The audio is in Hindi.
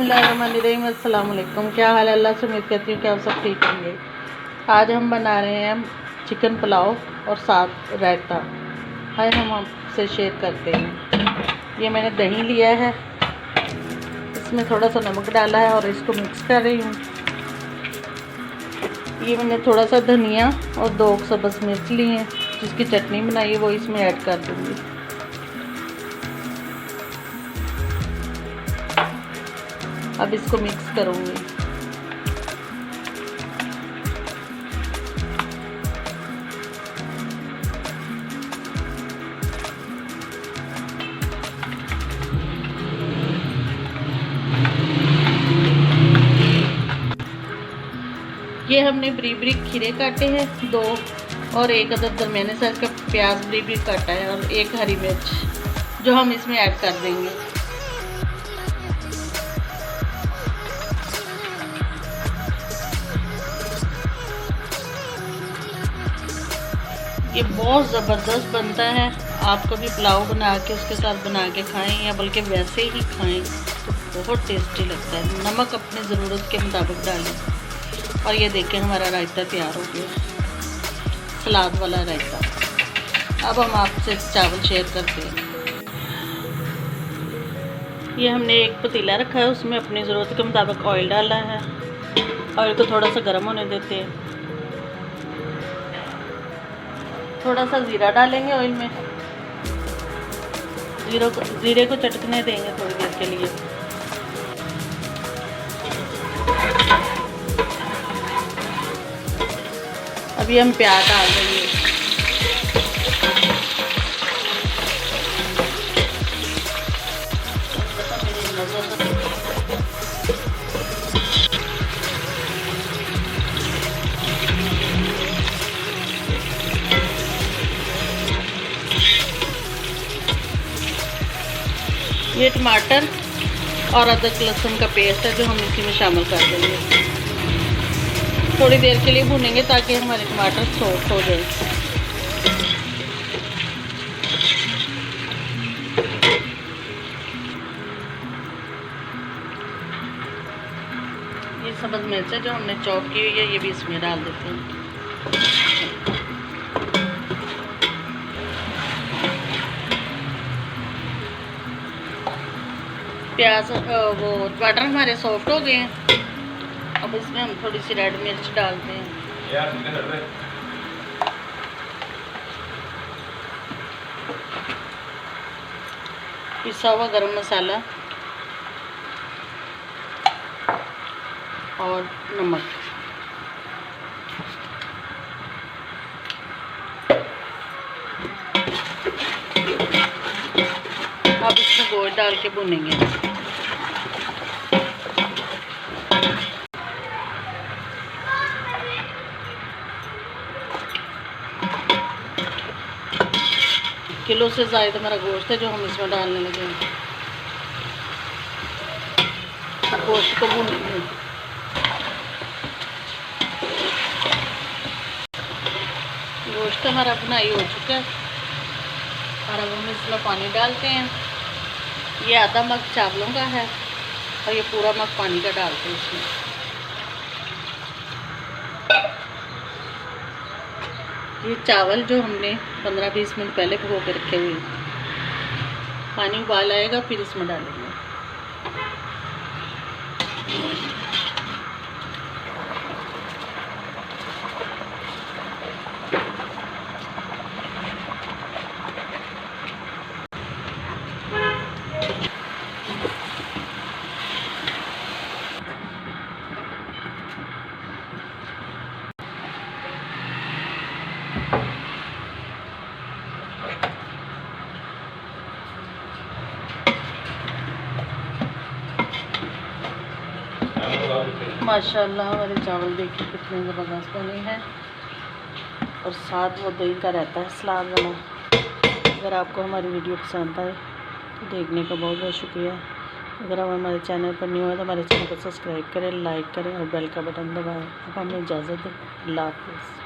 बिस्मिल्लाहिर्रहमानिर्रहीम। अस्सलाम वालेकुम। क्या हाल है? अल्लाह से उम्मीद करती हूँ कि आप सब ठीक होंगे। आज हम बना रहे हैं चिकन पुलाव और साथ रायता। हाय हम आपसे शेयर करते हैं। ये मैंने दही लिया है, इसमें थोड़ा सा नमक डाला है और इसको मिक्स कर रही हूँ। ये मैंने थोड़ा सा धनिया और 2 सब्ज़ मिर्च ली हैं, जिसकी चटनी बनाई है वो इसमें ऐड कर दूँगी। अब इसको मिक्स करूँगी। ये हमने बरीक बरीक खीरे काटे हैं 2 और 1 अदद दरमियाने साइज का प्याज बरीक बरीक काटा है और 1 हरी मिर्च जो हम इसमें ऐड कर देंगे। ये बहुत ज़बरदस्त बनता है। आप कभी पुलाव बना के उसके साथ बना के खाएं या बल्कि वैसे ही खाएं तो बहुत टेस्टी लगता है। नमक अपनी ज़रूरत के मुताबिक डालें। और ये देखें हमारा रायता तैयार हो गया, सलाद वाला रायता। अब हम आपसे चावल शेयर करते हैं। ये हमने एक पतीला रखा है, उसमें अपनी ज़रूरत के मुताबिक ऑयल डाला है। ऑयल को थोड़ा सा गर्म होने देते हैं। थोड़ा सा ज़ीरा डालेंगे ऑयल में। ज़ीरे को चटकने देंगे थोड़ी देर के लिए। अभी हम प्याज डाल देंगे। ये टमाटर और अदरक लहसुन का पेस्ट है जो हम इसी में शामिल कर देंगे। थोड़ी देर के लिए भूनेंगे ताकि हमारे टमाटर सॉफ्ट हो जाए। ये सब्ज़ मिर्च है जो हमने चॉप की हुई है, ये भी इसमें डाल देते हैं। प्याज वो टमाटर हमारे सॉफ्ट हो गए हैं। अब इसमें हम थोड़ी सी रेड मिर्च डालते हैं। पिसा हुआ गरम मसाला और नमक। अब इसमें गोश्त डाल के भूनेंगे। किलो से ज़्यादा हमारा गोश्त है जो हम इसमें डालने लगे हैं। गोश्त को भूनेंगे। गोश्त हमारा भुनाई हो चुका है और अब हम इसमें पानी डालते हैं। ये आधा मग चावलों का है और ये पूरा मग पानी का डालते हैं इसमें। ये चावल जो हमने 15-20 मिनट पहले भिगो के रखे हुए, पानी उबाल आएगा फिर इसमें डालेंगे। माशाल्लाह हमारे चावल देखिए कितने ज़बरदस्त बने हैं और साथ वो दही का रहता है सलाद वाला। अगर आपको हमारी वीडियो पसंद आए तो देखने का बहुत बहुत शुक्रिया। अगर आप हमारे चैनल पर न्यू है तो हमारे चैनल को सब्सक्राइब करें, लाइक करें और बेल का बटन दबाएं। अब हमें इजाज़त दें। अल्लाह हाफ़िज़।